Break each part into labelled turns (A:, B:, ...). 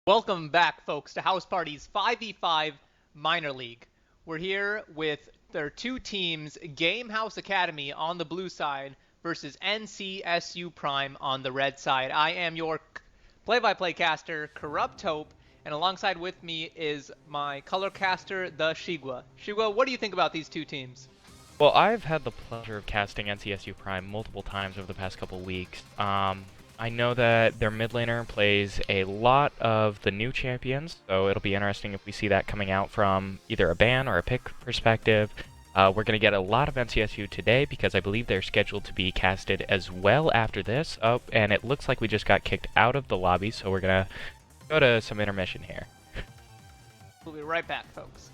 A: Welcome back, folks, to House Party's 5v5 Minor League. We're here with their two teams, Gamehouse Academy on the blue side versus NCSU Prime on the red side. I am your play-by-play caster, Corrupt Hope, and alongside with me is my color caster, the Shigwa. Shigwa, what do you think about these two teams?
B: Well, I've had the pleasure of casting NCSU Prime multiple times over the past couple weeks. I know that their mid laner plays a lot of the new champions, so it'll be interesting if we see that coming out from either a ban or a pick perspective. We're going to get a lot of NCSU today because I believe they're scheduled to be casted as well after this. Oh, and it looks like we just got kicked out of the lobby, so we're going to go to some intermission here.
A: We'll be right back, folks.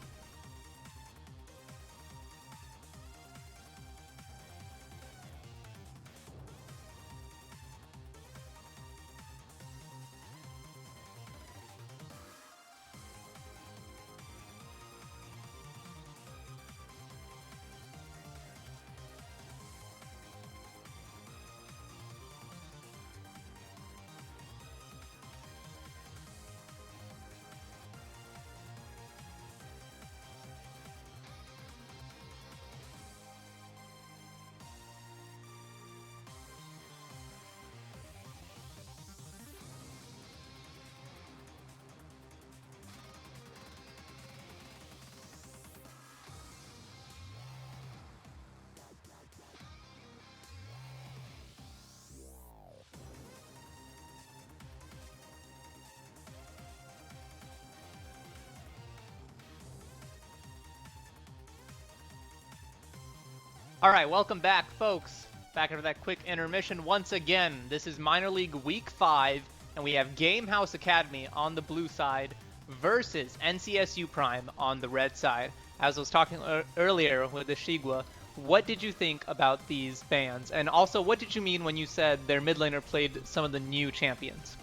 A: All right, welcome back, folks. Back after that quick intermission once again. This is Minor League Week 5, and we have Gamehouse Academy on the blue side versus NCSU Prime on the red side. As I was talking earlier with the Shigwa, what did you think about these bans? And also, what did you mean when you said their mid laner played some of the new champions?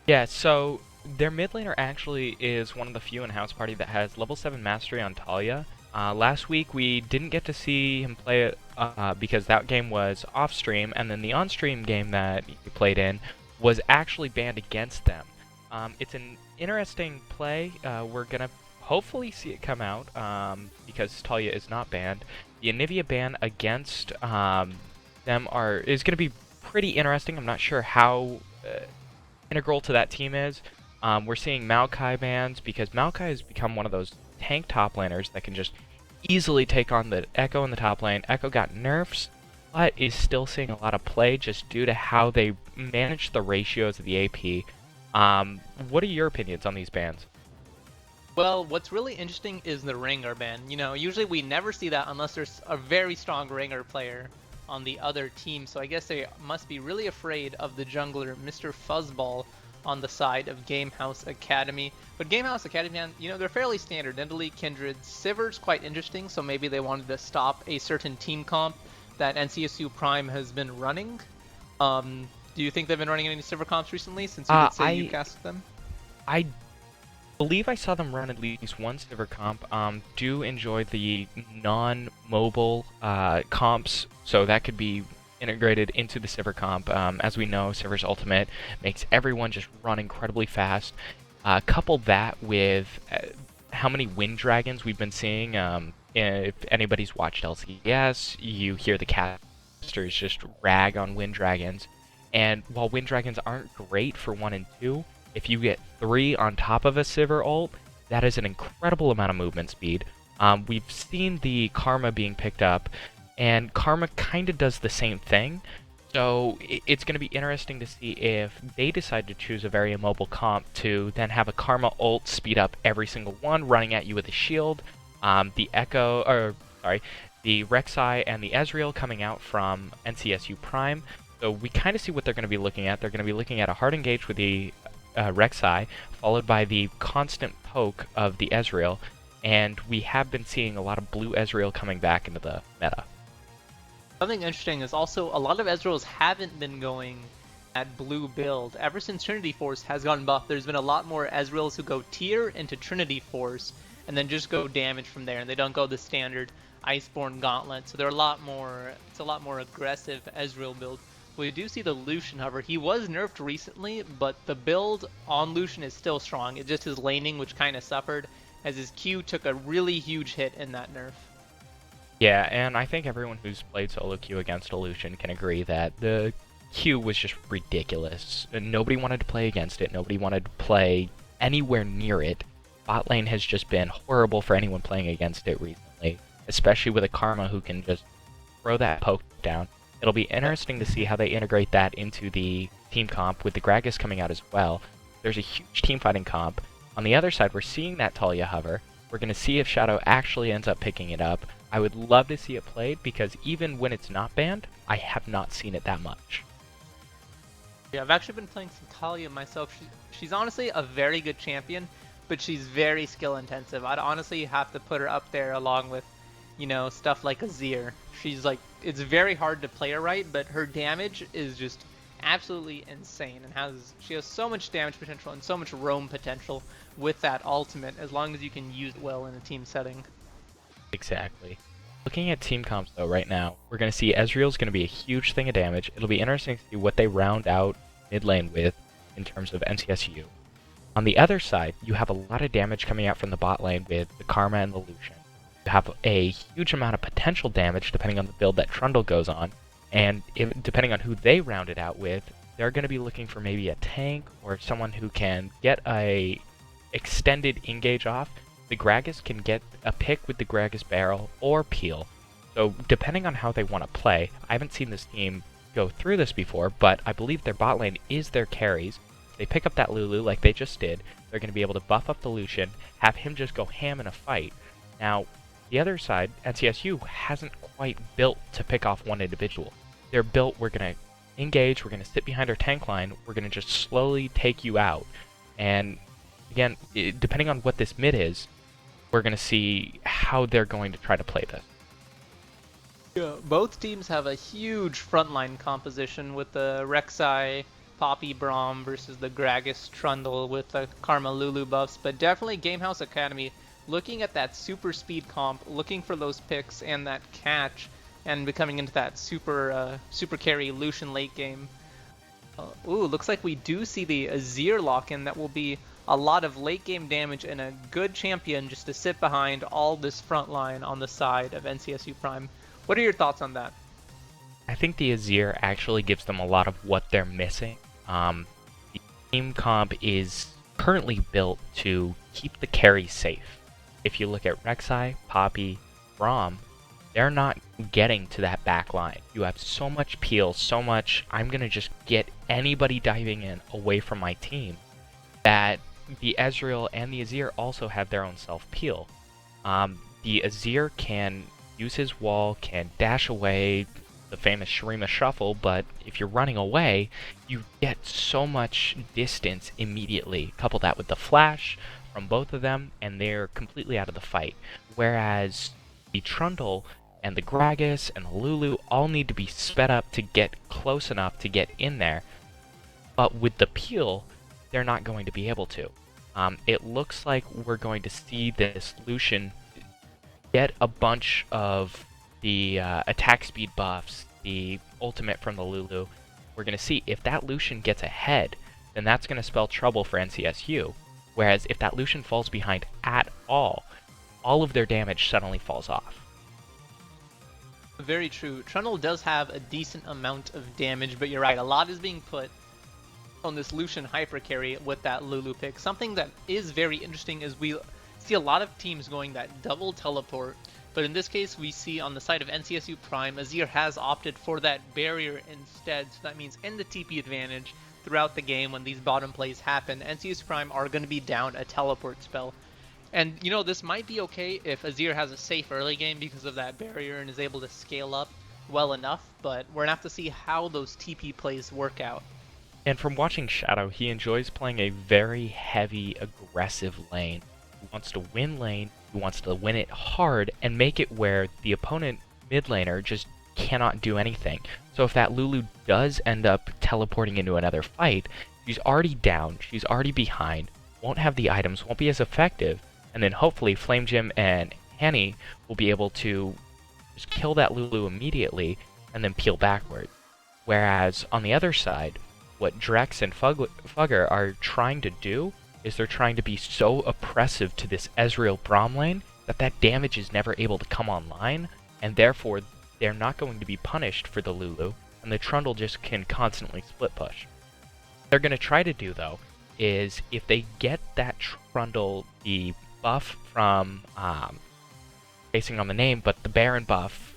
B: Yeah, so their mid laner actually is one of the few in House Party that has level 7 mastery on Talia. Last week we didn't get to see him play it because that game was off stream, and then the on stream game that he played in was actually banned against them. It's an interesting play. We're gonna hopefully see it come out because Talia is not banned. The Anivia ban against them is gonna be pretty interesting. I'm not sure how integral to that team is. We're seeing Maokai bans because Maokai has become one of those tank top laners that can just easily take on the Echo in the top lane. Echo got nerfs, but is still seeing a lot of play just due to how they manage the ratios of the AP. What are your opinions on these bans?
A: Well, what's really interesting is the Ringer ban. You know, usually we never see that unless there's a very strong Ringer player on the other team, so I guess they must be really afraid of the jungler, Mr. Fuzzball, on the side of Gamehouse Academy. But Gamehouse Academy, you know, they're fairly standard. Nidalee, Kindred, Sivir's quite interesting, so maybe they wanted to stop a certain team comp that NCSU Prime has been running. Do you think they've been running any Sivir comps recently, since you did say you casted them?
B: I believe I saw them run at least one Sivir comp. Do enjoy the non-mobile comps, so that could be integrated into the Sivir comp. As we know, Sivir's ultimate makes everyone just run incredibly fast. Couple that with how many Wind Dragons we've been seeing. If anybody's watched LCS, you hear the casters just rag on Wind Dragons. And while Wind Dragons aren't great for 1 and 2, if you get 3 on top of a Sivir ult, that is an incredible amount of movement speed. We've seen the Karma being picked up, and Karma kind of does the same thing. So it's going to be interesting to see if they decide to choose a very immobile comp to then have a Karma ult speed up every single one, running at you with a shield. The Rek'Sai and the Ezreal coming out from NCSU Prime. So we kind of see what they're going to be looking at. They're going to be looking at a hard engage with the Rek'Sai, followed by the constant poke of the Ezreal. And we have been seeing a lot of blue Ezreal coming back into the meta.
A: Something interesting is also a lot of Ezreals haven't been going at blue build. Ever since Trinity Force has gotten buffed, there's been a lot more Ezreals who go tier into Trinity Force and then just go damage from there, and they don't go the standard Iceborne Gauntlet. So they're a lot more, it's a lot more aggressive Ezreal build. We do see the Lucian, however. He was nerfed recently, but the build on Lucian is still strong. It's just his laning, which kind of suffered, as his Q took a really huge hit in that nerf.
B: Yeah, and I think everyone who's played solo queue against a Lucian can agree that the queue was just ridiculous. Nobody wanted to play against it. Nobody wanted to play anywhere near it. Bot lane has just been horrible for anyone playing against it recently, especially with a Karma who can just throw that poke down. It'll be interesting to see how they integrate that into the team comp with the Gragas coming out as well. There's a huge team fighting comp. On the other side, we're seeing that Talia hover. We're going to see if Shadow actually ends up picking it up. I would love to see it played because even when it's not banned, I have not seen it that much.
A: Yeah, I've actually been playing some Talia myself. She's honestly a very good champion, but she's very skill intensive. I'd honestly have to put her up there along with, you know, stuff like Azir. She's like, it's very hard to play her right, but her damage is just absolutely insane, and she has so much damage potential and so much roam potential with that ultimate, as long as you can use it well in a team setting.
B: Exactly. Looking at team comps though right now, we're going to see Ezreal's going to be a huge thing of damage. It'll be interesting to see what they round out mid lane with in terms of NCSU. On the other side, you have a lot of damage coming out from the bot lane with the Karma and the Lucian. You have a huge amount of potential damage depending on the build that Trundle goes on, and depending on who they round it out with, they're going to be looking for maybe a tank or someone who can get a extended engage off. The Gragas can get a pick with the Gragas barrel or peel. So depending on how they want to play, I haven't seen this team go through this before, but I believe their bot lane is their carries. If they pick up that Lulu like they just did, they're going to be able to buff up the Lucian, have him just go ham in a fight. Now, the other side, NCSU hasn't quite built to pick off one individual. They're built, we're going to engage, we're going to sit behind our tank line, we're going to just slowly take you out. And again, depending on what this mid is, we're going to see how they're going to try to play this.
A: Yeah, both teams have a huge frontline composition with the Rek'Sai, Poppy, Braum versus the Gragas, Trundle with the Karma, Lulu buffs, but definitely Gamehouse Academy looking at that super speed comp, looking for those picks and that catch, and becoming into that super carry Lucian late game. Looks like we do see the Azir lock-in. That will be a lot of late game damage and a good champion just to sit behind all this front line on the side of NCSU Prime. What are your thoughts on that?
B: I think the Azir actually gives them a lot of what they're missing. The team comp is currently built to keep the carry safe. If you look at Rek'Sai, Poppy, Braum, they're not getting to that back line. You have so much peel, so much, I'm going to just get anybody diving in away from my team, that the Ezreal and the Azir also have their own self-peel. The Azir can use his wall, can dash away, the famous Shurima Shuffle, but if you're running away, you get so much distance immediately. Couple that with the flash from both of them, and they're completely out of the fight. Whereas the Trundle and the Gragas and the Lulu all need to be sped up to get close enough to get in there. But with the peel, they're not going to be able to. It looks like we're going to see this Lucian get a bunch of the attack speed buffs, the ultimate from the Lulu. We're going to see if that Lucian gets ahead, then that's going to spell trouble for NCSU. Whereas if that Lucian falls behind at all of their damage suddenly falls off.
A: Very true. Trundle does have a decent amount of damage, but you're right, a lot is being put on this Lucian hyper carry with that Lulu pick. Something that is very interesting is we see a lot of teams going that double teleport, but in this case we see on the side of NCSU Prime, Azir has opted for that barrier instead, so that means in the TP advantage throughout the game when these bottom plays happen, NCSU Prime are going to be down a teleport spell. And you know, this might be okay if Azir has a safe early game because of that barrier and is able to scale up well enough, but we're going to have to see how those TP plays work out.
B: And from watching Shadow, he enjoys playing a very heavy, aggressive lane. He wants to win lane, he wants to win it hard, and make it where the opponent mid laner just cannot do anything. So if that Lulu does end up teleporting into another fight, she's already down, she's already behind, won't have the items, won't be as effective, and then hopefully Flame Jim and Hanny will be able to just kill that Lulu immediately and then peel backwards. Whereas on the other side, what Drex and Fugger are trying to do is they're trying to be so oppressive to this Ezreal Braum lane that that damage is never able to come online, and therefore they're not going to be punished for the Lulu, and the Trundle just can constantly split push. What they're going to try to do, though, is if they get that Trundle the buff from, basing on the name, but the Baron buff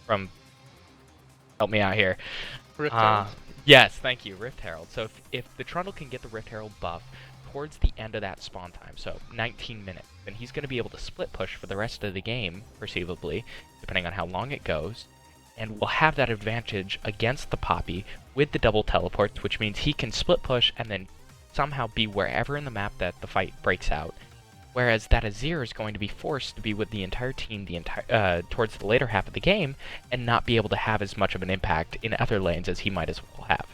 B: from, help me out here.
A: Rift Herald.
B: Yes, thank you, Rift Herald. So if the Trundle can get the Rift Herald buff towards the end of that spawn time, so 19 minutes, then he's going to be able to split push for the rest of the game, perceivably, depending on how long it goes, and will have that advantage against the Poppy with the double teleports, which means he can split push and then somehow be wherever in the map that the fight breaks out. Whereas that Azir is going to be forced to be with the entire team towards the later half of the game and not be able to have as much of an impact in other lanes as he might as well have.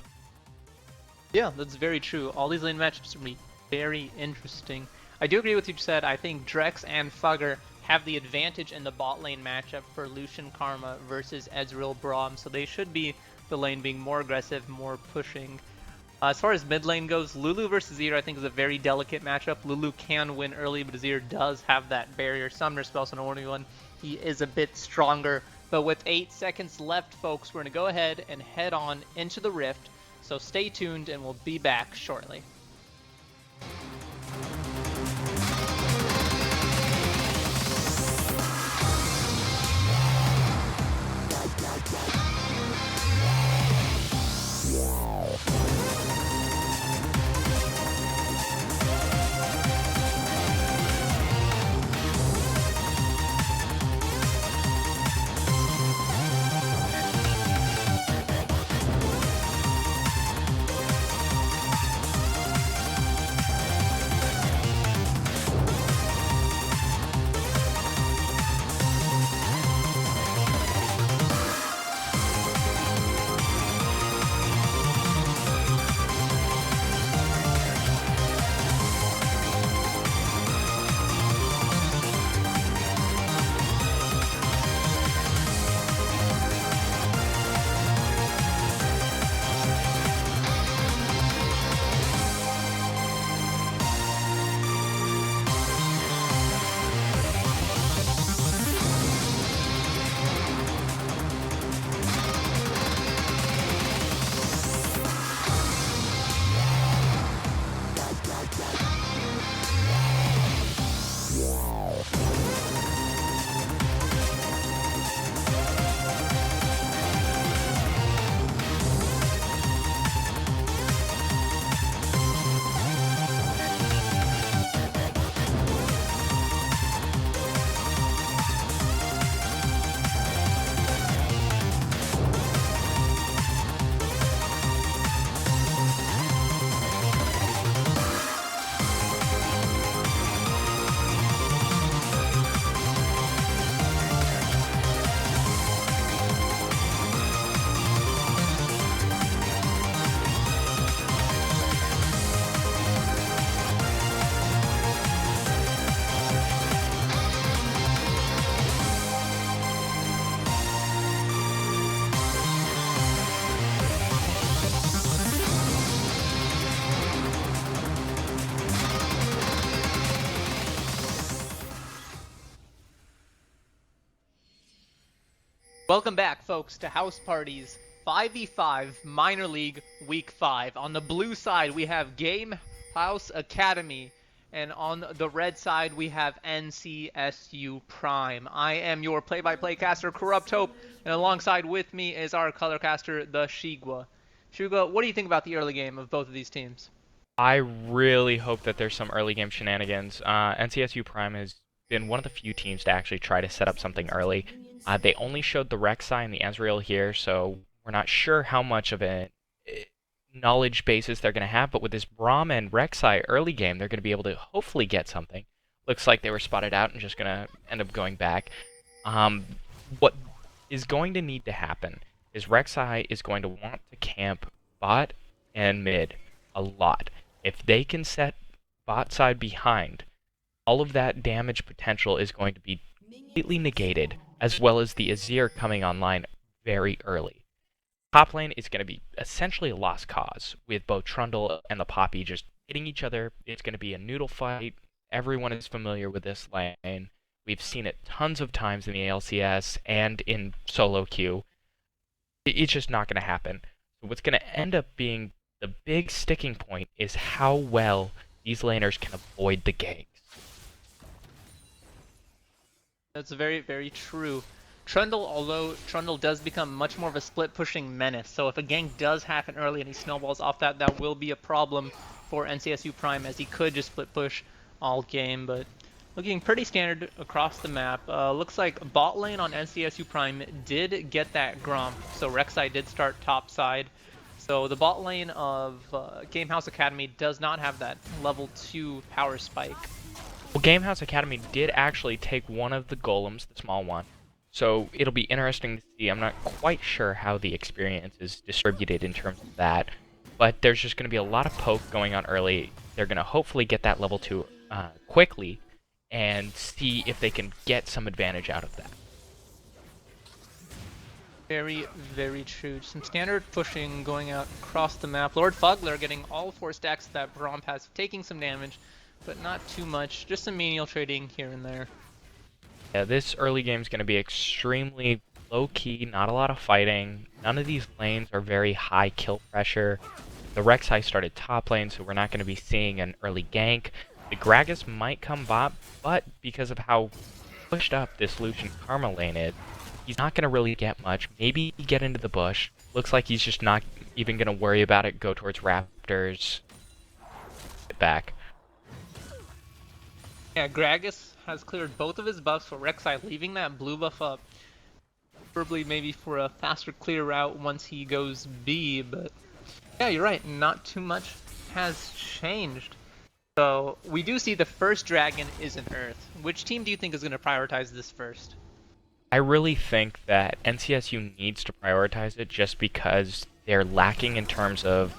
A: Yeah, that's very true. All these lane matchups will be very interesting. I do agree with what you said. I think Drex and Fugger have the advantage in the bot lane matchup for Lucian Karma versus Ezreal Braum, so they should be the lane being more aggressive, more pushing. As far as mid lane goes, Lulu versus Azir I think is a very delicate matchup. Lulu can win early, but Azir does have that barrier summoner spell, so no 1v1. He is a bit stronger. But with 8 seconds left, folks, we're going to go ahead and head on into the Rift. So stay tuned and we'll be back shortly. Welcome back, folks, to House Party's 5v5 Minor League Week 5. On the blue side, we have Game House Academy, and on the red side, we have NCSU Prime. I am your play-by-play caster, Corrupt Hope, and alongside with me is our color caster, the Shigwa. Shigwa, what do you think about the early game of both of these teams?
B: I really hope that there's some early game shenanigans. NCSU Prime has been one of the few teams to actually try to set up something early. They only showed the Rek'Sai and the Ezreal here, so we're not sure how much of a knowledge basis they're going to have, but with this Braum and Rek'Sai early game, they're going to be able to hopefully get something. Looks like they were spotted out and just going to end up going back. What is going to need to happen is Rek'Sai is going to want to camp bot and mid a lot. If they can set bot side behind, all of that damage potential is going to be completely negated, as well as the Azir coming online very early. Top lane is going to be essentially a lost cause, with both Trundle and the Poppy just hitting each other. It's going to be a noodle fight. Everyone is familiar with this lane. We've seen it tons of times in the ALCS and in solo queue. It's just not going to happen. So what's going to end up being the big sticking point is how well these laners can avoid the ganks.
A: That's very, very true. Trundle, although Trundle does become much more of a split pushing menace, so if a gank does happen early and he snowballs off that, that will be a problem for NCSU Prime, as he could just split push all game, but looking pretty standard across the map. Looks like bot lane on NCSU Prime did get that Gromp, so Rek'Sai did start top side. So the bot lane of Gamehouse Academy does not have that level 2 power spike.
B: Well, Gamehouse Academy did actually take one of the golems, the small one, so it'll be interesting to see. I'm not quite sure how the experience is distributed in terms of that, but there's just going to be a lot of poke going on early. They're going to hopefully get that level 2 quickly and see if they can get some advantage out of that.
A: Very, very true. Some standard pushing going out across the map. Lord Fugler getting all 4 stacks of that Braum pass, taking some damage, but not too much. Just some menial trading here and there.
B: Yeah, this early game is going to be extremely low-key, not a lot of fighting. None of these lanes are very high kill pressure. The Rek'Sai started top lane, so we're not going to be seeing an early gank. The Gragas might come bot, but because of how pushed up this Lucian Karma lane is, he's not going to really get much. Maybe get into the bush. Looks like he's just not even going to worry about it, go towards Raptors. Get back.
A: Yeah, Gragas has cleared both of his buffs for Rek'Sai, leaving that blue buff up. Preferably maybe for a faster clear route once he goes B, but yeah, you're right, not too much has changed. So we do see the first dragon is an Earth. Which team do you think is going to prioritize this first?
B: I really think that NCSU needs to prioritize it just because they're lacking in terms of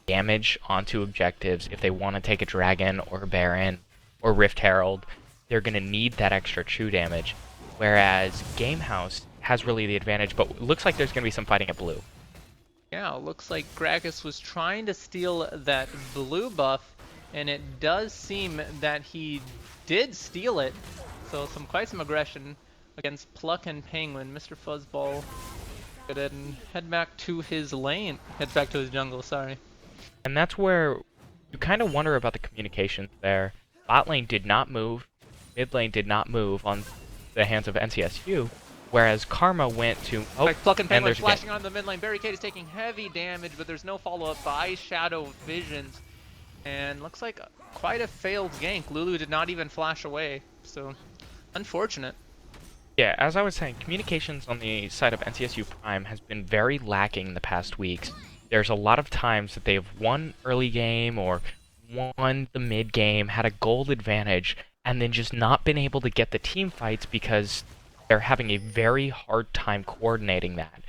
B: damage onto objectives. If they want to take a dragon or a Baron or Rift Herald, they're going to need that extra true damage. Whereas Gamehouse has really the advantage, but it looks like there's going to be some fighting at blue.
A: Yeah, it looks like Gragas was trying to steal that blue buff, and it does seem that he did steal it. So quite some aggression against Pluck and Penguin. Mr. Fuzzball go ahead and head back to his lane. Head back to his jungle, sorry.
B: And that's where you kind of wonder about the communications there. Bot lane did not move, mid lane did not move on the hands of NCSU, whereas Karma went to... Oh,
A: like Pluck and Penguin
B: there's
A: flashing on the mid lane. Barricade is taking heavy damage, but there's no follow-up by Shadow Visions. And looks like quite a failed gank. Lulu did not even flash away, so unfortunate.
B: Yeah, as I was saying, communications on the side of NCSU Prime has been very lacking in the past weeks. There's a lot of times that they've won early game or won the mid game, had a gold advantage, and then just not been able to get the team fights because they're having a very hard time coordinating that.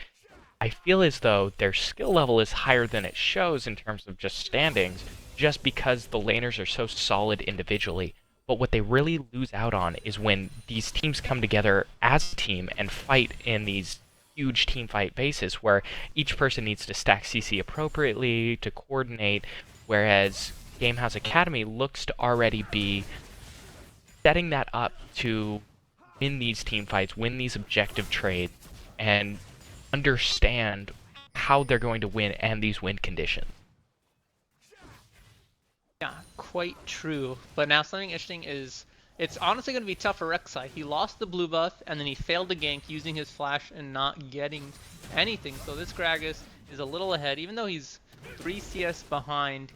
B: I feel as though their skill level is higher than it shows in terms of just standings, just because the laners are so solid individually. But what they really lose out on is when these teams come together as a team and fight in these huge team fight bases where each person needs to stack CC appropriately to coordinate, whereas Gamehouse Academy looks to already be setting that up to win these team fights, win these objective trades, and understand how they're going to win and these win conditions.
A: Yeah, quite true. But now something interesting is, it's honestly going to be tough for Rek'Sai. He lost the blue buff, and then he failed to gank using his flash and not getting anything. So this Gragas is a little ahead, even though he's 3 CS behind.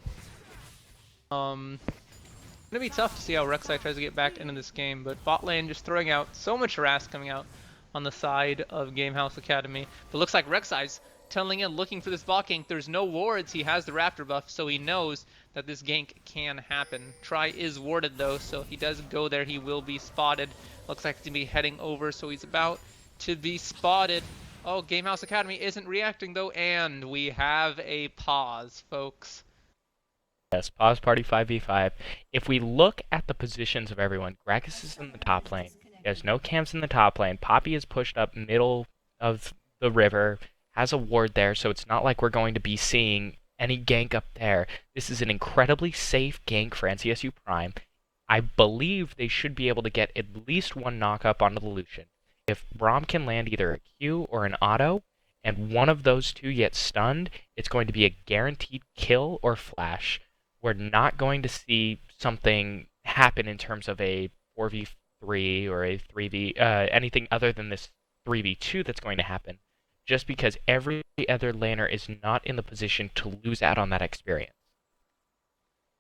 A: Gonna be tough to see how Rek'Sai tries to get back into this game, but bot lane just throwing out so much harass coming out on the side of Gamehouse Academy. But looks like Rek'Sai's tunneling in, looking for this bot gank. There's no wards, he has the Raptor buff, so he knows that this gank can happen. Try is warded though, so if he does go there, he will be spotted. Looks like he's gonna be heading over, so he's about to be spotted. Oh, Gamehouse Academy isn't reacting though, and we have a pause, folks.
B: Yes, pause party 5v5. If we look at the positions of everyone, Gragas is in the top lane. There's no camps in the top lane. Poppy is pushed up middle of the river, has a ward there, so it's not like we're going to be seeing any gank up there. This is an incredibly safe gank for NCSU Prime. I believe they should be able to get at least one knock-up onto the Lucian. If Braum can land either a Q or an auto, and one of those two gets stunned, it's going to be a guaranteed kill or flash. We're not going to see something happen in terms of a 4v3 or a 3v, anything other than this 3v2 that's going to happen, just because every other laner is not in the position to lose out on that experience.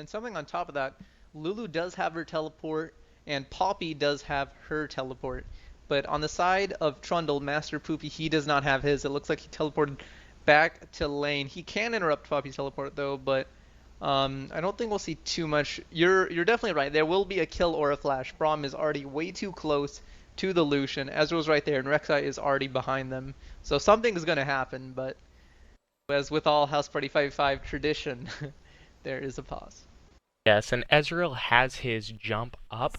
A: And something on top of that, Lulu does have her teleport, and Poppy does have her teleport. But on the side of Trundle, Master Poopy, he does not have his. It looks like he teleported back to lane. He can interrupt Poppy's teleport though, but I don't think we'll see too much. You're definitely right. There will be a kill or a flash. Braum is already way too close to the Lucian. Ezreal's right there, and Rek'Sai is already behind them. So something is going to happen, but as with all House Party 5v5 tradition, there is a pause.
B: Yes, and Ezreal has his jump up.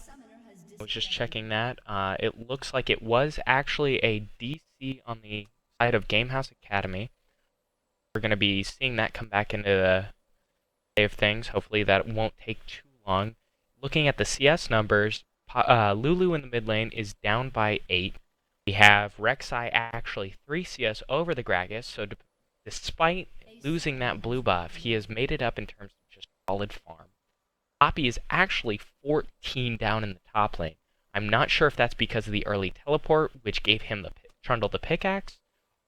B: I was just checking that. It looks like it was actually a DC on the side of Gamehouse Academy. We're going to be seeing that come back into the day of things. Hopefully that won't take too long. Looking at the CS numbers, Lulu in the mid lane is down by 8. We have Rek'Sai actually 3 CS over the Gragas, so despite losing that blue buff, he has made it up in terms of just solid farm. Poppy is actually 14 down in the top lane. I'm not sure if that's because of the early teleport, which gave him Trundle the pickaxe,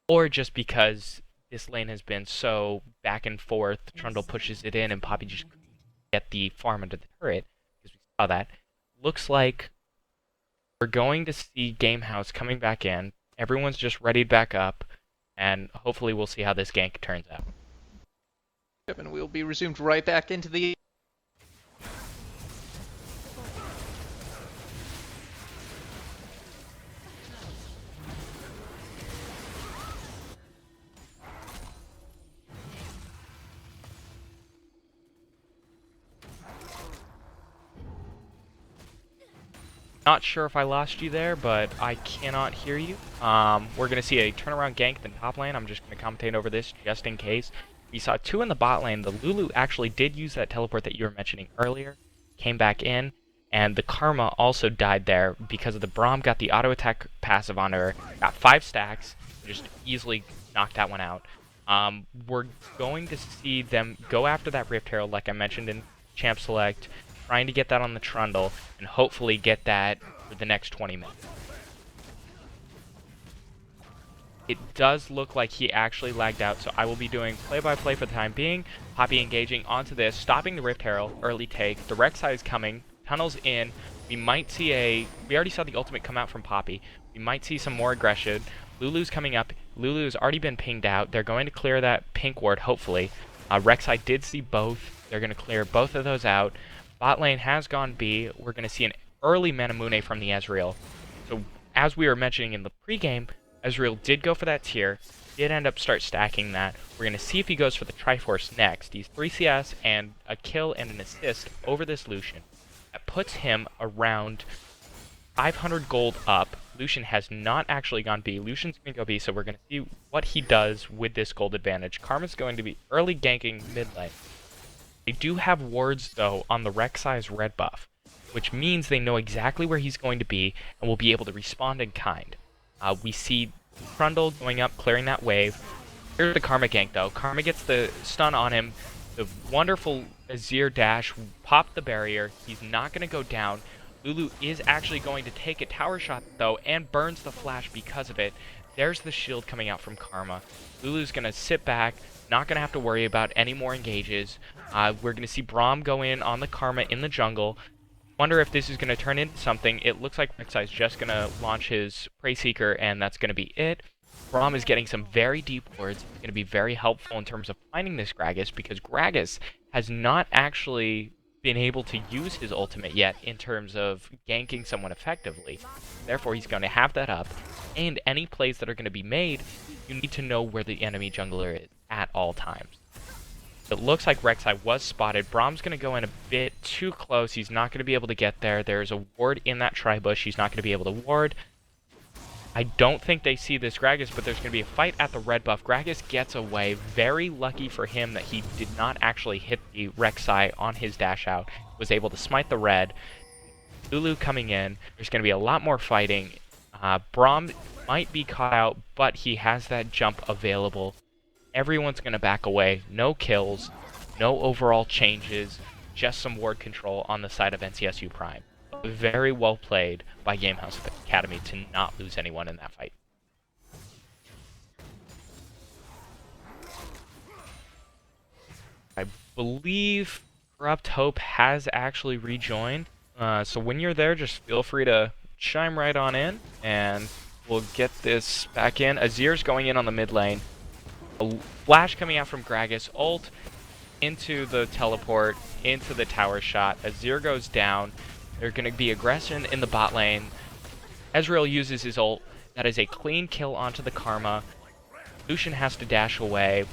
B: or just because this lane has been so back and forth. Trundle pushes it in and Poppy just get the farm under the turret, because we saw that. Looks like we're going to see Gamehouse coming back in. Everyone's just readied back up, and hopefully we'll see how this gank turns out.
A: Yep, and we'll be resumed right back into the
B: Not sure if I lost you there, but I cannot hear you. We're going to see a turnaround gank in the top lane. I'm just going to commentate over this just in case. We saw 2 in the bot lane. The Lulu actually did use that teleport that you were mentioning earlier, came back in, and the Karma also died there because of the Braum got the auto attack passive on her, got 5 stacks, just easily knocked that one out. We're going to see them go after that Rift Herald like I mentioned in Champ Select, trying to get that on the Trundle, and hopefully get that for the next 20 minutes. It does look like he actually lagged out, so I will be doing play-by-play for the time being. Poppy engaging onto this, stopping the Rift Herald, early take. The Rek'Sai is coming, tunnels in. We might see we already saw the ultimate come out from Poppy. We might see some more aggression. Lulu's coming up. Lulu's already been pinged out. They're going to clear that pink ward, hopefully. Rek'Sai did see both. They're going to clear both of those out. Bot lane has gone B. We're going to see an early Manamune from the Ezreal. So, as we were mentioning in the pregame, Ezreal did go for that tier, did end up start stacking that. We're going to see if he goes for the Triforce next. He's 3 CS and a kill and an assist over this Lucian. That puts him around 500 gold up. Lucian has not actually gone B. Lucian's going to go B, so we're going to see what he does with this gold advantage. Karma's going to be early ganking mid lane. They do have wards, though, on the Rek'Sai's red buff, which means they know exactly where he's going to be and will be able to respond in kind. We see Trundle going up, clearing that wave. Here's the Karma gank, though. Karma gets the stun on him. The wonderful Azir dash popped the barrier. He's not going to go down. Lulu is actually going to take a tower shot, though, and burns the flash because of it. There's the shield coming out from Karma. Lulu's going to sit back, not going to have to worry about any more engages. We're going to see Braum go in on the Karma in the jungle. Wonder if this is going to turn into something. It looks like Rek'Sai is just going to launch his Prey Seeker, and that's going to be it. Braum is getting some very deep wards. It's going to be very helpful in terms of finding this Gragas, because Gragas has not actually been able to use his ultimate yet in terms of ganking someone effectively. Therefore, he's going to have that up. And any plays that are going to be made, you need to know where the enemy jungler is at all times. It looks like Rek'Sai was spotted. Braum's going to go in a bit too close. He's not going to be able to get there. There's a ward in that tri-bush. He's not going to be able to ward. I don't think they see this Gragas, but there's going to be a fight at the red buff. Gragas gets away. Very lucky for him that he did not actually hit the Rek'Sai on his dash out. Was able to smite the red. Lulu coming in. There's going to be a lot more fighting. Braum might be caught out, but he has that jump available. Everyone's going to back away. No kills. No overall changes. Just some ward control on the side of NCSU Prime. Very well played by Gamehouse Academy to not lose anyone in that fight. I believe Corrupt Hope has actually rejoined. So when you're there, just feel free to chime right on in, and we'll get this back in. Azir's going in on the mid lane. A flash coming out from Gragas. Ult into the teleport, into the tower shot. Azir goes down. There's going to be aggression in the bot lane. Ezreal uses his ult. That is a clean kill onto the Karma. Lucian has to dash away.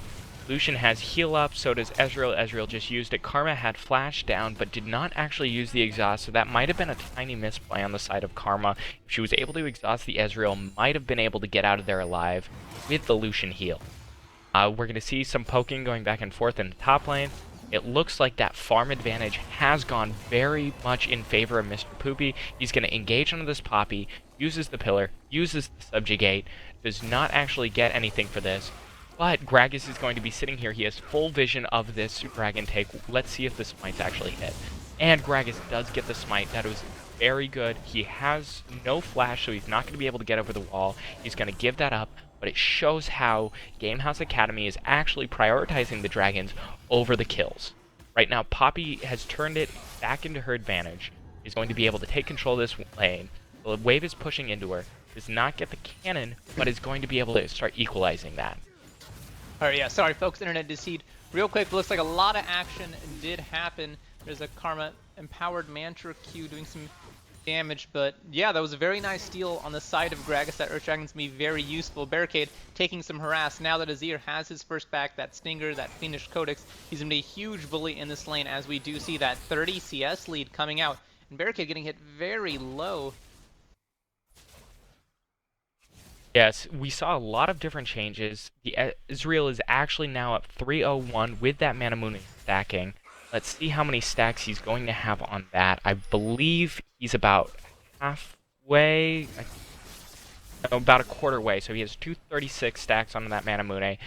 B: Lucian has heal up, so does Ezreal. Ezreal just used it. Karma had flash down, but did not actually use the exhaust, so that might have been a tiny misplay on the side of Karma. If she was able to exhaust the Ezreal, might have been able to get out of there alive with the Lucian heal. We're going to see some poking going back and forth in the top lane. It looks like that farm advantage has gone very much in favor of Mr. Poopy. He's going to engage onto this Poppy, uses the pillar, uses the subjugate, does not actually get anything for this. But Gragas is going to be sitting here. He has full vision of this dragon take. Let's see if the smite's actually hit. And Gragas does get the smite. That was very good. He has no flash, so he's not going to be able to get over the wall. He's going to give that up. But it shows how Gamehouse Academy is actually prioritizing the dragons over the kills. Right now, Poppy has turned it back into her advantage. She's going to be able to take control of this lane. The wave is pushing into her. Does not get the cannon, but is going to be able to start equalizing that.
A: Alright, yeah, sorry folks, internet deceived. Real quick, looks like a lot of action did happen. There's a Karma empowered Mantra Q doing some damage, but yeah, that was a very nice steal on the side of Gragas. That Earth Dragon's gonna be very useful. Barricade taking some harass. Now that Azir has his first back, that Stinger, that Fiendish Codex, he's gonna be a huge bully in this lane as we do see that 30 CS lead coming out. And Barricade getting hit very low.
B: Yes, we saw a lot of different changes. The Ezreal is actually now at 301 with that Manamune stacking. Let's see how many stacks he's going to have on that. I believe he's about halfway, about a quarter way. So he has 236 stacks on that Manamune.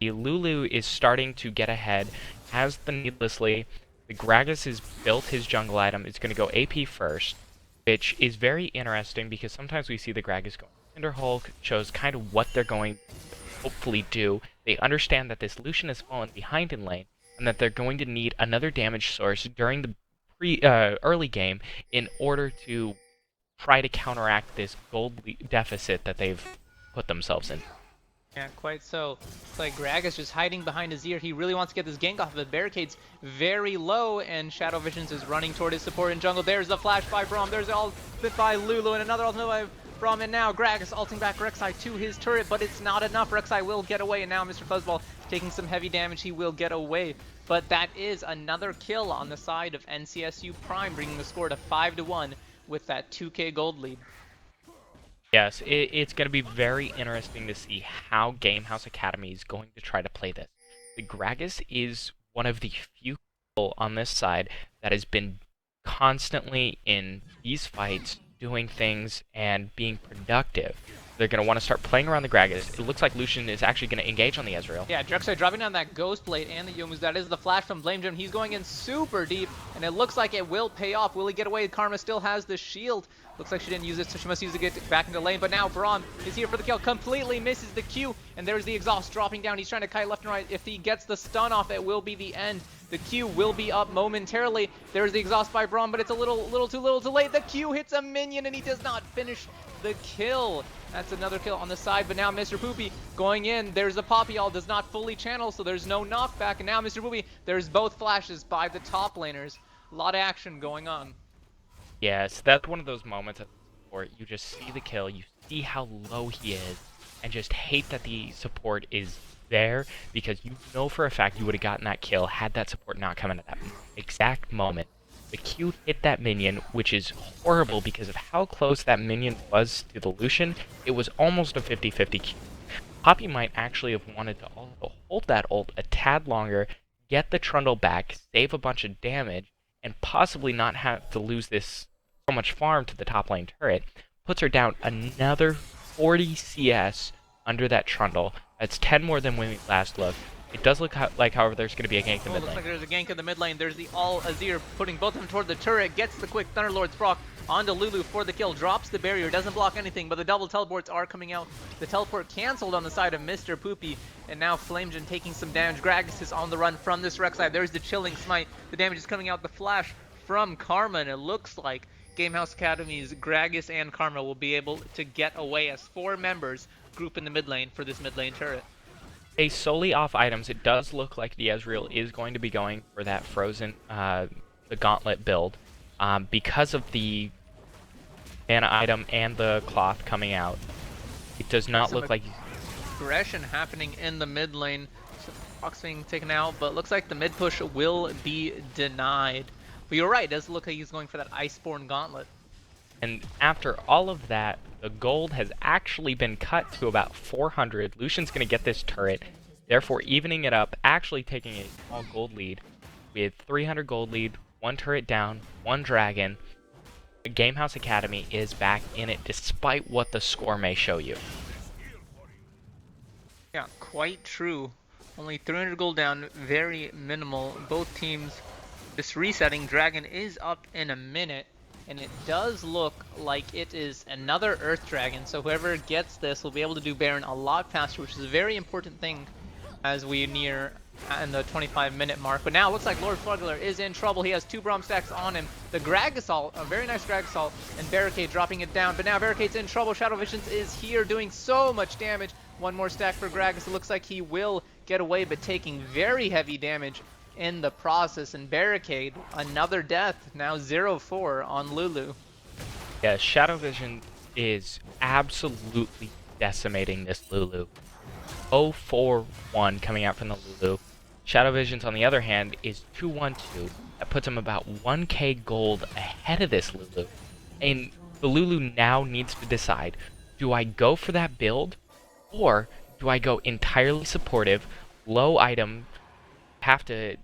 B: The Lulu is starting to get ahead, has the Needlessly. The Gragas has built his jungle item. It's going to go AP first, which is very interesting because sometimes we see the Gragas going. Cinderhulk shows kind of what they're going to hopefully do. They understand that this Lucian has fallen behind in lane, and that they're going to need another damage source during the early game in order to try to counteract this gold deficit that they've put themselves in.
A: Yeah, quite so. It's like Gragas just hiding behind Azir. He really wants to get this gank off, but Barricade's very low, and Shadow Visions is running toward his support in jungle. There's the flash by Braum. There's all bit by Lulu, and another ultimate by Braum, and now Gragas ulting back Rek'Sai to his turret, but it's not enough. Rek'Sai will get away, and now Mr. Fuzzball taking some heavy damage. He will get away, but that is another kill on the side of NCSU Prime, bringing the score to 5-1 with that 2k gold lead.
B: Yes, it's going to be very interesting to see how Gamehouse Academy is going to try to play this. The Gragas is one of the few people on this side that has been constantly in these fights doing things and being productive. They're going to want to start playing around the Gragas. It looks like Lucian is actually going to engage on the Ezreal.
A: Yeah, Rek'Sai dropping down that Ghost Blade and the Youmuu's. That is the flash from Blame Gem. He's going in super deep, and it looks like it will pay off. Will he get away? Karma still has the shield. Looks like she didn't use it, so she must use it to get back into lane. But now Braum is here for the kill. Completely misses the Q, and there's the exhaust dropping down. He's trying to kite left and right. If he gets the stun off, it will be the end. The Q will be up momentarily. There's the exhaust by Braum, but it's a little too late. The Q hits a minion, and he does not finish the kill. That's another kill on the side, but now Mr. Poopy going in. There's a Poppy all does not fully channel, so there's no knockback. And now Mr. Poopy, there's both flashes by the top laners. A lot of action going on.
B: Yes, that's one of those moments at the support. You just see the kill, you see how low he is, and just hate that the support is there, because you know for a fact you would have gotten that kill had that support not come in at that exact moment. The Q hit that minion, which is horrible because of how close that minion was to the Lucian. It was almost a 50-50 Q. Poppy might actually have wanted to also hold that ult a tad longer, get the Trundle back, save a bunch of damage, and possibly not have to lose this so much farm to the top lane turret. Puts her down another 40 CS under that Trundle. That's 10 more than when we last looked. It does look like, however, there's going to be a gank in the mid
A: looks
B: lane.
A: like there's a gank in the mid lane. There's the All Azir putting both of them toward the turret. Gets the quick Thunderlord's proc onto Lulu for the kill. Drops the barrier. Doesn't block anything, but the double teleports are coming out. The teleport canceled on the side of Mr. Poopy. And now Flamegen taking some damage. Gragas is on the run from this Rek'Sai. There's the Chilling Smite. The damage is coming out. The flash from Karma. And it looks like Gamehouse Academy's Gragas and Karma will be able to get away as 4 members group in the mid lane for this mid lane turret.
B: Based solely off items, it does look like the Ezreal is going to be going for that Frozen, the Gauntlet build, because of the mana item and the cloth coming out. It does not look like
A: aggression happening in the mid lane. Fox being taken out, but looks like the mid push will be denied. But you're right, it does look like he's going for that Iceborne Gauntlet.
B: And after all of that, the gold has actually been cut to about 400. Lucian's going to get this turret, therefore evening it up, actually taking a small gold lead with 300 gold lead, 1 turret down, 1 dragon. Gamehouse Academy is back in it despite what the score may show you.
A: Yeah, quite true. Only 300 gold down, very minimal. Both teams just resetting. Dragon is up in a minute. And it does look like it is another Earth Dragon, so whoever gets this will be able to do Baron a lot faster, which is a very important thing as we near in the 25-minute mark. But now it looks like Lord Fluggler is in trouble. He has 2 Braum stacks on him. The Grag Assault, a very nice Grag Assault, and Barricade dropping it down. But now Barricade's in trouble. Shadow Visions is here doing so much damage. 1 more stack for Gragas. It looks like he will get away, but taking very heavy damage in the process. And Barricade, another death, now 0-4 on Lulu.
B: Yeah, Shadow Vision is absolutely decimating this Lulu. 0-4-1 coming out from the Lulu. Shadow Visions, on the other hand, is 2-1-2. That puts him about 1k gold ahead of this Lulu. And the Lulu now needs to decide, do I go for that build, or do I go entirely supportive, low item, have to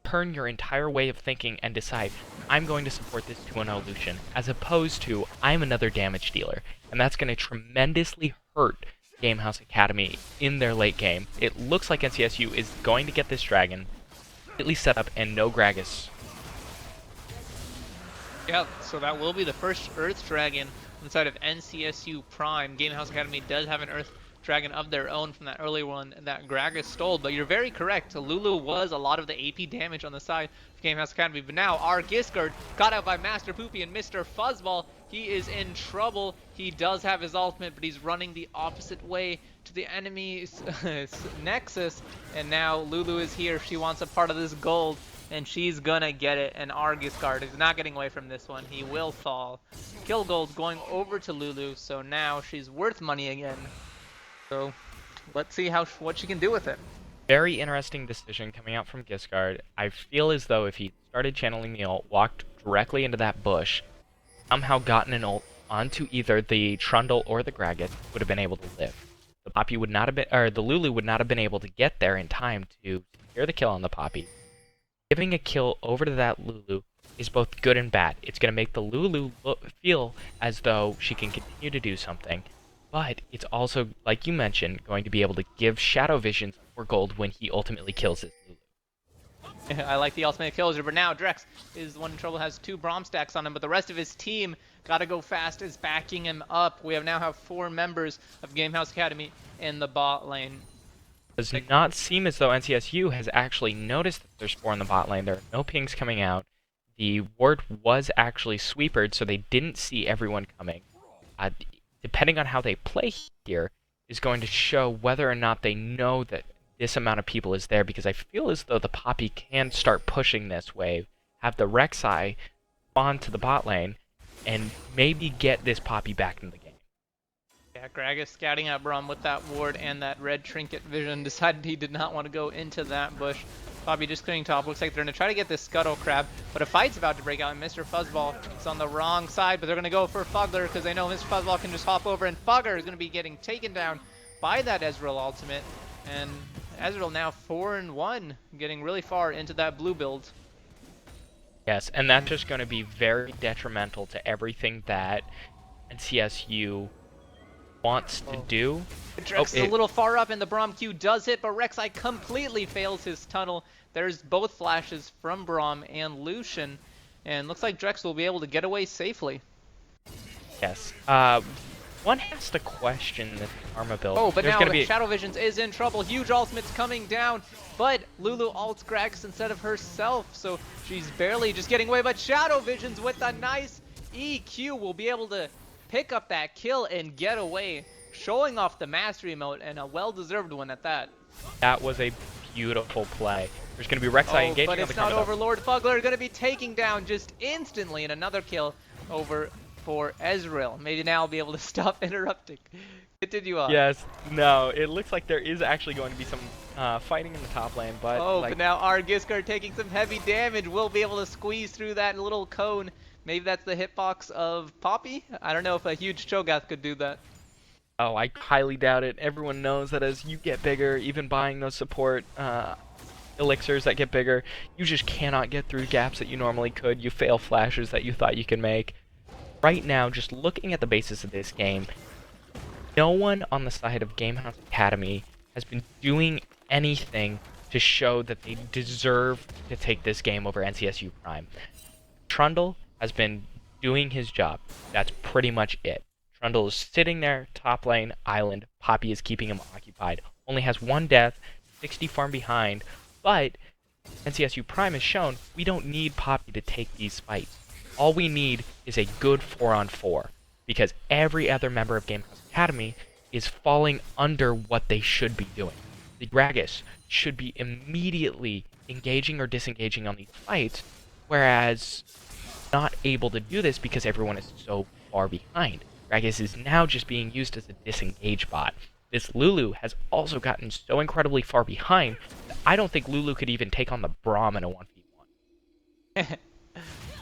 B: turn your entire way of thinking and decide, I'm going to support this 2-0 Lucian, as opposed to, I'm another damage dealer. And that's going to tremendously hurt Gamehouse Academy in their late game. It looks like NCSU is going to get this dragon, at least set up, and no Gragas.
A: Yeah, so that will be the first Earth Dragon inside of NCSU Prime. Gamehouse Academy does have an Earth Dragon of their own from that earlier one that Gragas stole, but you're very correct. Lulu was a lot of the AP damage on the side of Gamehouse Academy, but now our Giscard got out by Master Poopy and Mr. Fuzzball. He is in trouble. He does have his ultimate, but he's running the opposite way to the enemy's Nexus, and now Lulu is here. She wants a part of this gold, and she's gonna get it, and our Giscard is not getting away from this one. He will fall. Kill gold going over to Lulu, so now she's worth money again. So let's see what she can do with it.
B: Very interesting decision coming out from Giscard. I feel as though if he started channeling the ult, walked directly into that bush, somehow gotten an ult onto either the Trundle or the Gragas, would have been able to live. The Poppy would not have been, or the Lulu would not have been able to get there in time to secure the kill on the Poppy. Giving a kill over to that Lulu is both good and bad. It's going to make the Lulu feel as though she can continue to do something. But it's also, like you mentioned, going to be able to give Shadow Visions more gold when he ultimately kills his Lulu.
A: I like the ultimate killer, but now Drex is the one in trouble, has 2 Braum stacks on him, but the rest of his team, gotta go fast, is backing him up. We now have 4 members of Gamehouse Academy in the bot lane.
B: It does not seem as though NCSU has actually noticed that there's 4 in the bot lane. There are no pings coming out. The ward was actually sweepered, so they didn't see everyone coming. Depending on how they play here, is going to show whether or not they know that this amount of people is there, because I feel as though the Poppy can start pushing this wave, have the Rek'Sai spawn to the bot lane, and maybe get this Poppy back in the game.
A: Yeah, Gragas scouting out Braum with that ward and that red trinket vision, decided he did not want to go into that bush. Poppy just clearing top. Looks like they're going to try to get this Scuttle Crab, but a fight's about to break out, and Mr. Fuzzball is on the wrong side, but they're going to go for Fugler because they know Mr. Fuzzball can just hop over, and Fugger is going to be getting taken down by that Ezreal ultimate, and Ezreal now 4-1, getting really far into that blue build.
B: Yes, and that's just going to be very detrimental to everything that NCSU wants to do.
A: Drex is a little far up, and the Braum Q does hit, but Rek'Sai completely fails his tunnel. There's both flashes from Braum and Lucian, and looks like Drex will be able to get away safely.
B: Yes. One has to question this Karma build.
A: Oh, but
B: There's
A: now
B: gonna be...
A: Shadow Visions is in trouble. Huge ultimate's coming down, but Lulu ults Gragas instead of herself, so she's barely just getting away, but Shadow Visions with a nice EQ will be able to pick up that kill and get away, showing off the mastery mode, and a well-deserved one at that.
B: That was a beautiful play. There's going to be Rek'Sai engaging
A: but
B: on
A: it's
B: the
A: not
B: Karma
A: over. Lord Fugler going to be taking down just instantly, and another kill over for Ezreal. Maybe now I'll be able to stop interrupting. Continue on.
B: Yes, no, it looks like there is actually going to be some fighting in the top lane, but...
A: But now Argiskar taking some heavy damage will be able to squeeze through that little cone. Maybe that's the hitbox of Poppy? I don't know if a huge Cho'Gath could do that.
B: Oh, I highly doubt it. Everyone knows that as you get bigger, even buying those support elixirs that get bigger, you just cannot get through gaps that you normally could. You fail flashes that you thought you could make. Right now, just looking at the basis of this game, no one on the side of Gamehouse Academy has been doing anything to show that they deserve to take this game over NCSU Prime. Trundle has been doing his job. That's pretty much it. Trundle is sitting there, top lane, island. Poppy is keeping him occupied. Only has 1 death, 60 farm behind, but NCSU Prime has shown we don't need Poppy to take these fights. All we need is a good 4-on-4, because every other member of Gamehouse Academy is falling under what they should be doing. The Gragas should be immediately engaging or disengaging on these fights, whereas not able to do this because everyone is so far behind. Gragas is now just being used as a disengage bot. This Lulu has also gotten so incredibly far behind that I don't think Lulu could even take on the Braum in a 1v1.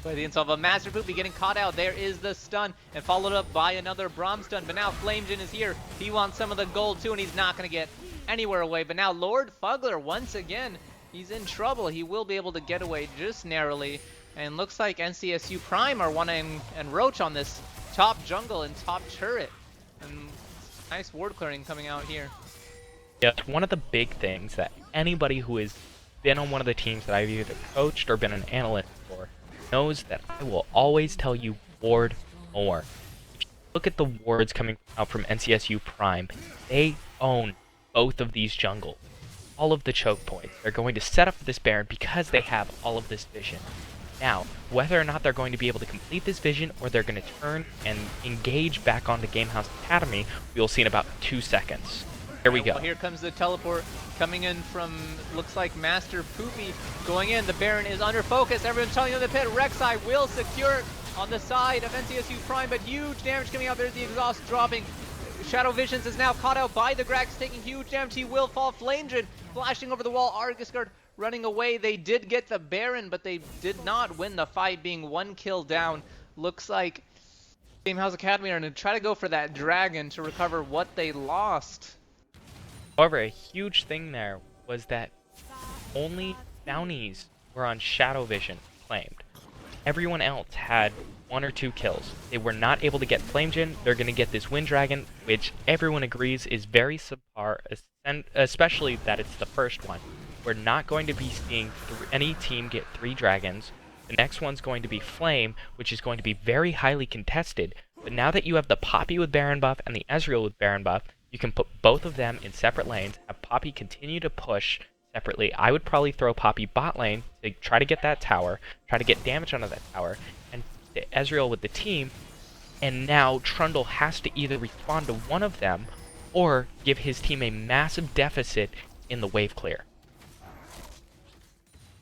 A: By the insult of a Master Poopy getting caught out. There is the stun, and followed up by another Braum stun. But now Flamejin is here. He wants some of the gold too, and he's not going to get anywhere away. But now Lord Fugler, once again, he's in trouble. He will be able to get away just narrowly. And looks like NCSU Prime are wanting and Roach on this top jungle and top turret. And nice ward clearing coming out here.
B: Yeah, it's one of the big things that anybody who has been on one of the teams that I've either coached or been an analyst for knows that I will always tell you ward more. If you look at the wards coming out from NCSU Prime, they own both of these jungles. All of the choke points. They're going to set up this Baron because they have all of this vision. Now, whether or not they're going to be able to complete this vision or they're going to turn and engage back onto Gamehouse Academy, we'll see in about 2 seconds. Here we go.
A: Well, here comes the teleport coming in from, looks like Master Poopy going in. The Baron is under focus. Everyone's telling you in the pit. Rek'Sai will secure on the side of NCSU Prime, but huge damage coming out. There's the exhaust dropping. Shadow Visions is now caught out by the Grax, taking huge damage. He will fall. Flamejin flashing over the wall. Argiskard running away. They did get the Baron, but they did not win the fight, being 1 kill down. Looks like Gamehouse Academy are going to try to go for that dragon to recover what they lost.
B: However, a huge thing there was that only bounties were on Shadow Vision claimed. Everyone else had 1 or 2 kills. They were not able to get Flamejin. They're going to get this Wind Dragon, which everyone agrees is very subpar, and especially that it's the first one. We're not going to be seeing any team get 3 dragons. The next one's going to be Flame, which is going to be very highly contested. But now that you have the Poppy with Baron buff and the Ezreal with Baron buff, you can put both of them in separate lanes, have Poppy continue to push separately. I would probably throw Poppy bot lane to try to get that tower, try to get damage onto that tower, and Ezreal with the team. And now Trundle has to either respond to one of them or give his team a massive deficit in the wave clear.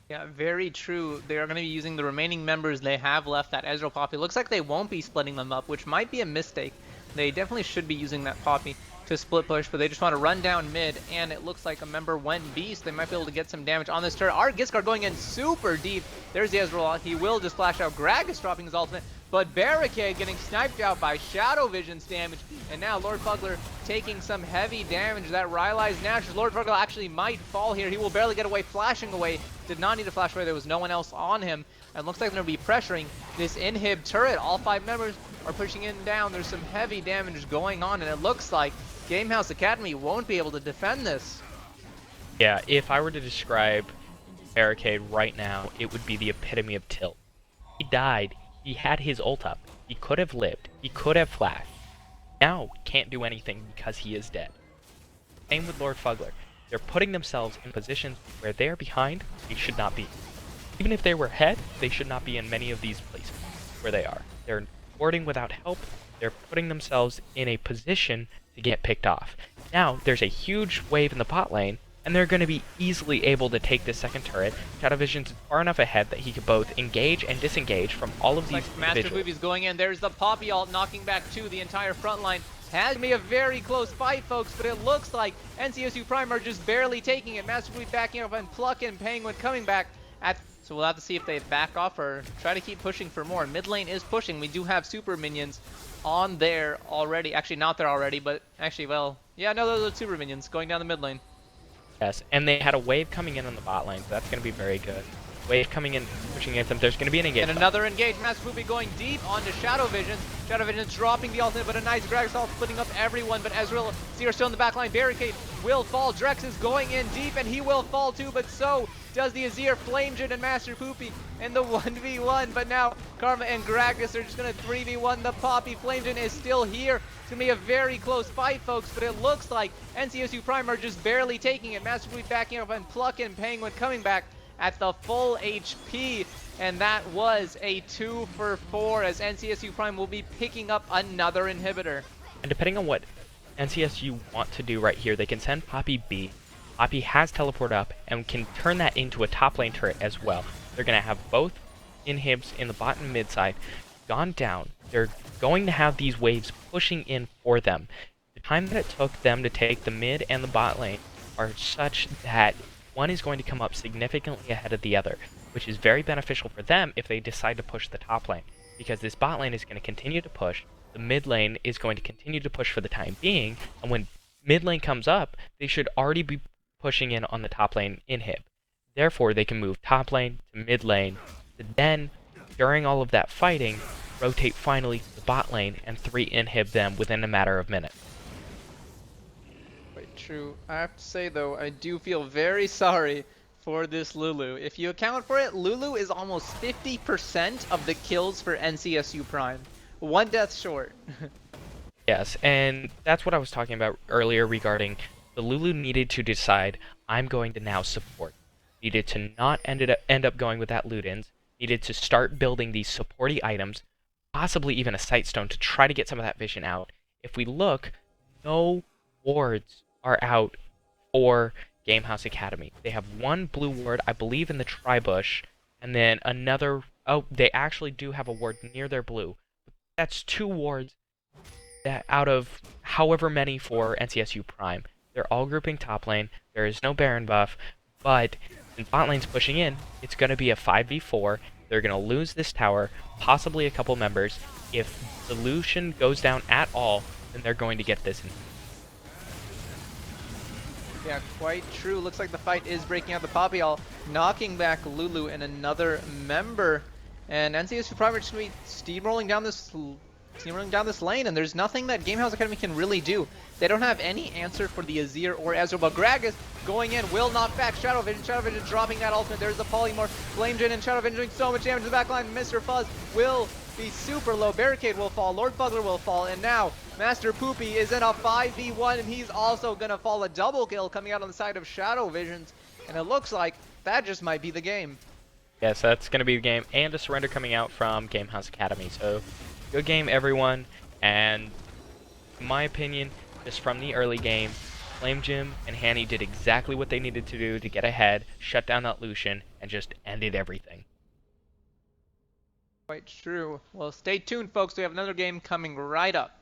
A: Yeah, very true. They are going to be using the remaining members they have left, that Ezreal Poppy. Looks like they won't be splitting them up, which might be a mistake. They definitely should be using that Poppy to split push, but they just want to run down mid, and it looks like a member went B, so they might be able to get some damage on this turret. Giscard going in super deep. There's the Ezreal. He will just flash out. Gragas dropping his ultimate, but Barricade getting sniped out by Shadow Vision's damage, and now Lord Fugler taking some heavy damage. That Rylai's Nash. Lord Fugler actually might fall here. He will barely get away, flashing away. Did not need to flash away. There was no one else on him, and looks like they're going to be pressuring this inhib turret. All 5 members are pushing in and down. There's some heavy damage going on, and it looks like Gamehouse Academy won't be able to defend this.
B: Yeah, if I were to describe Barricade right now, it would be the epitome of tilt. He died. He had his ult up. He could have lived. He could have flashed. Now, can't do anything because he is dead. Same with Lord Fugler. They're putting themselves in positions where they're behind, they should not be. Even if they were ahead, they should not be in many of these places where they are. They're warding without help. They're putting themselves in a position to get picked off. Now, there's a huge wave in the bot lane, and they're going to be easily able to take this second turret. Shadow Vision's far enough ahead that he could both engage and disengage from all of these
A: Master Poopy's going in. There's the Poppy ult knocking back to the entire front line. Has to be a very close fight, folks, but it looks like NCSU Prime are just barely taking it. Master Poopy backing up and Pluckin Penguin coming back at. So we'll have to see if they back off or try to keep pushing for more. Mid lane is pushing. We do have super minions on there already. Actually, not there already, but actually, well, yeah, no, those are super minions going down the mid lane.
B: Yes, and they had a wave coming in on the bot lane, so that's going to be very good. Wave coming in, pushing against them. There's going to be an engagement.
A: And another engage. Master Poopy going deep onto Shadow Vision. Shadow Vision dropping the ultimate, but a nice Gragas ult splitting up everyone. But Ezreal, Seer still in the backline. Barricade will fall. Drex is going in deep, and he will fall too, but so does the Azir. Flamejin and Master Poopy in the 1v1. But now Karma and Gragas are just going to 3v1 the Poppy. Flamejin is still here. It's going to be a very close fight, folks, but it looks like NCSU Prime are just barely taking it. Master Poopy backing up and Pluckin Penguin coming back at the full HP, and that was a 2 for 4 as NCSU Prime will be picking up another inhibitor.
B: And depending on what NCSU want to do right here, they can send Poppy B. Poppy has teleport up and can turn that into a top lane turret as well. They're going to have both inhibs in the bot and mid side gone down. They're going to have these waves pushing in for them. The time that it took them to take the mid and the bot lane are such that one is going to come up significantly ahead of the other, which is very beneficial for them if they decide to push the top lane, because this bot lane is going to continue to push, the mid lane is going to continue to push for the time being, and when mid lane comes up, they should already be pushing in on the top lane inhib. Therefore, they can move top lane to mid lane, to then, during all of that fighting, rotate finally to the bot lane and 3 inhib them within a matter of minutes.
A: True. I have to say though, I do feel very sorry for this Lulu. If you account for it, Lulu is almost 50% of the kills for NCSU Prime. 1 death short.
B: Yes, and that's what I was talking about earlier regarding the Lulu needed to decide, I'm going to now support. Needed to not end up going with that Ludens. Needed to start building these supporty items, possibly even a Sightstone to try to get some of that vision out. If we look, no wards are out for Gamehouse Academy. They have 1 blue ward, I believe, in the Tribush, and then another. Oh, they actually do have a ward near their blue. That's 2 wards that out of however many for NCSU Prime. They're all grouping top lane. There is no Baron buff, but since bot lane's pushing in, it's going to be a 5v4. They're going to lose this tower, possibly a couple members. If the Lucian goes down at all, then they're going to get this in.
A: Yeah, quite true. Looks like the fight is breaking out. The Poppy all knocking back Lulu and another member. And NCSU Prime are just going to be steamrolling down this lane, and there's nothing that Gamehouse Academy can really do. They don't have any answer for the Azir or Ezreal, but Gragas going in will knock back Shadow Vision. Shadow Vision dropping that ultimate. There's the Polymorph. Flamejin and Shadow Vision doing so much damage in the backline. Mr. Fuzz will be super low. Barricade will fall. Lord Fugler will fall. And now Master Poopy is in a 5v1, and he's also going to fall. A double kill coming out on the side of Shadow Visions. And it looks like that just might be the game.
B: Yes, that's going to be the game, and a surrender coming out from Gamehouse Academy. So, good game, everyone. And in my opinion, just from the early game, Flamejin and Hanny did exactly what they needed to do to get ahead, shut down that Lucian, and just ended everything.
A: Quite true. Well, stay tuned, folks. We have another game coming right up.